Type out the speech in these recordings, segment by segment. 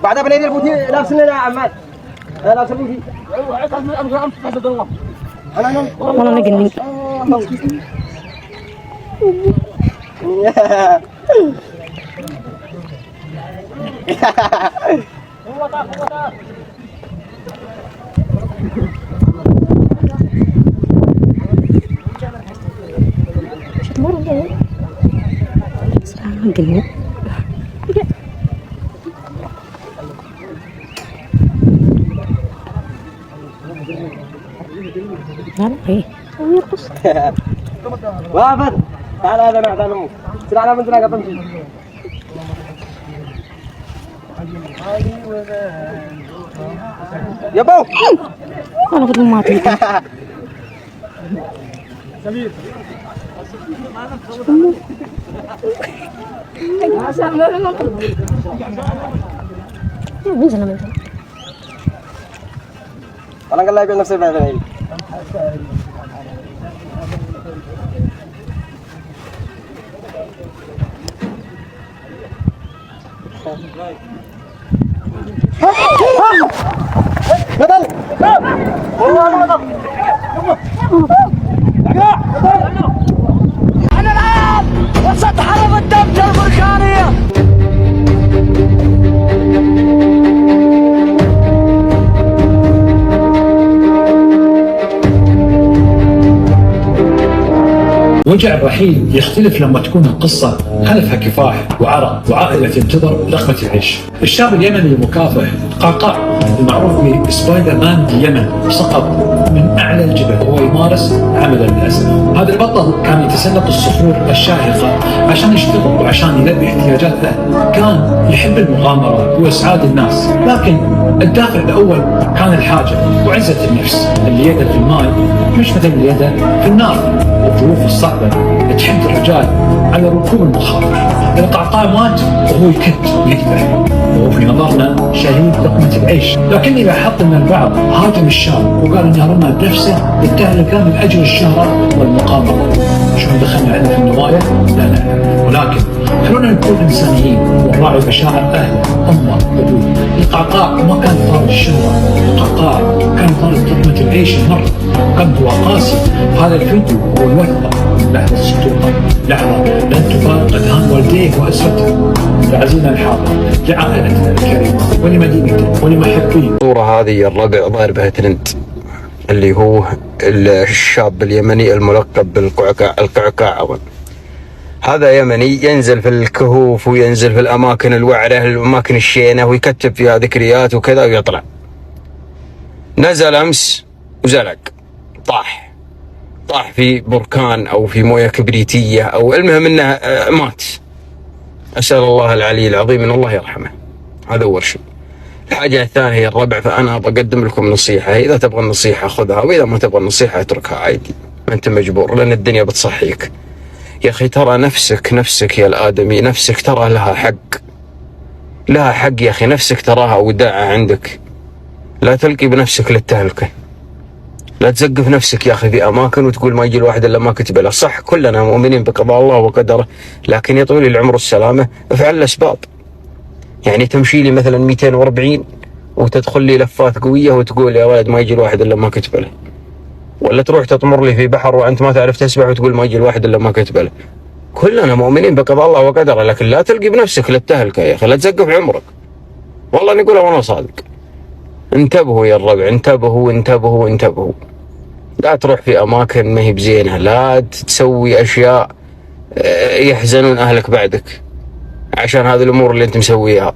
بعدها بنادي البوتي لابس لنا عماد لابس البوتي والله نجنن نجنن ايه يرقص وافد تعال هذا معدن امك سرع على منزلك تمشي يا بو انا بدي ما اعطيك سمير منزل انا قال لا يبيع نفسه بعد العيد بدل احنا الان وسط حرب الدمج البركانيه. وجع الرحيل يختلف لما تكون القصة خلفها كفاح وعرق وعائلة تنتظر لقمة العيش. الشاب اليمني المكافح قعقاع المعروف بسبايدر مان اليمن سقط من أعلى الجبل وهو يمارس عمل للأسف. هذا البطل كان يتسلق الصخور الشاهقة عشان يشتغل وعشان يلبي احتياجاته. كان يحب المغامرة وإسعاد الناس، لكن الدافع الأول كان الحاجة وعزة النفس. اللي يده في الماء مش مثل اللي يده في النار. الظروف الصعبة تحد الرجال على ركوب المخاطر. القعقاع مات وهو يكت ويذبح وهو في نظرنا شهيد لقمة العيش، لكني لاحظت ان البعض هاجم الشاب وقال انه رمى بنفسه للتهلكة من اجل الشهرة والمقامرة. شلون دخلنا احنا في النوايا؟ لا نعلم، ولكن خلونا نكون انسانيين ونراعي مشاعر اهله امه وابوه. القعقاع ما كان طالب الشهرة، القعقاع كان طالب لقمة العيش المرة. قلبه هو قاسي. هذا الفيديو هو الوثقة، لحظة الصدوقة، لحظة لن تفارق اذهان والديه واسرته. لعزيزنا الحاضر، لعائلتنا الكريمة ولمدينته ولمحبيه. الصورة هذه الربع ضاير بها ترند، اللي هو الشاب اليمني الملقب القعقاع. هذا يمني ينزل في الكهوف وينزل في الأماكن الوعرة، الأماكن الشينة، ويكتب فيها ذكريات وكذا ويطلع. نزل أمس وزلق، طاح في بركان أو في موية كبريتية، أو المهم أنه مات. أسأل الله العلي العظيم أن الله يرحمه. هذا أول شيء. الحاجة الثانية هي الربع، فأنا بقدم لكم نصيحة. إذا تبغى النصيحة خذها، وإذا ما تبغى النصيحة اتركها عادي، ما أنت مجبور، لأن الدنيا بتصحيك. يا أخي ترى نفسك يا الآدمي، نفسك ترى لها حق يا أخي. نفسك تراها وداعة عندك. لا تلقي بنفسك للتهلكة، لا تزقف نفسك يا أخي في أماكن وتقول ما يجي الواحد إلا ما كتب له. صح كلنا مؤمنين بقضاء الله وقدره، لكن يا طويل العمر والسلامة افعل الأسباب. يعني تمشي لي مثلا 240 وتدخل لي لفات قوية وتقول يا ولد ما يجي الواحد إلا ما كتب له، ولا تروح تطمر لي في بحر وأنت ما تعرف تسبح وتقول ما يجي الواحد إلا ما كتب له. كلنا مؤمنين بقضاء الله وقدره، لكن لا تلقي بنفسك للتهلكة يا أخي، لا تزقف عمرك. والله نقولها وأنا صادق. انتبهوا يا الربع، انتبهوا. لا تروح في أماكن ما هي بزينة، لا تسوي أشياء يحزنون أهلك بعدك عشان هذه الأمور اللي أنت مسويها.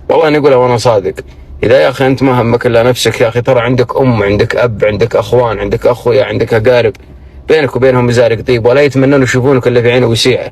والله نقولها وأنا صادق. إذا يا أخي أنت ما همك إلا نفسك يا أخي، ترى عندك أم، عندك أب، عندك أخوان، عندك أخويا، عندك أقارب، بينك وبينهم مزارق طيب، ولا يتمنون يشوفونك إلا في عين وسيعة.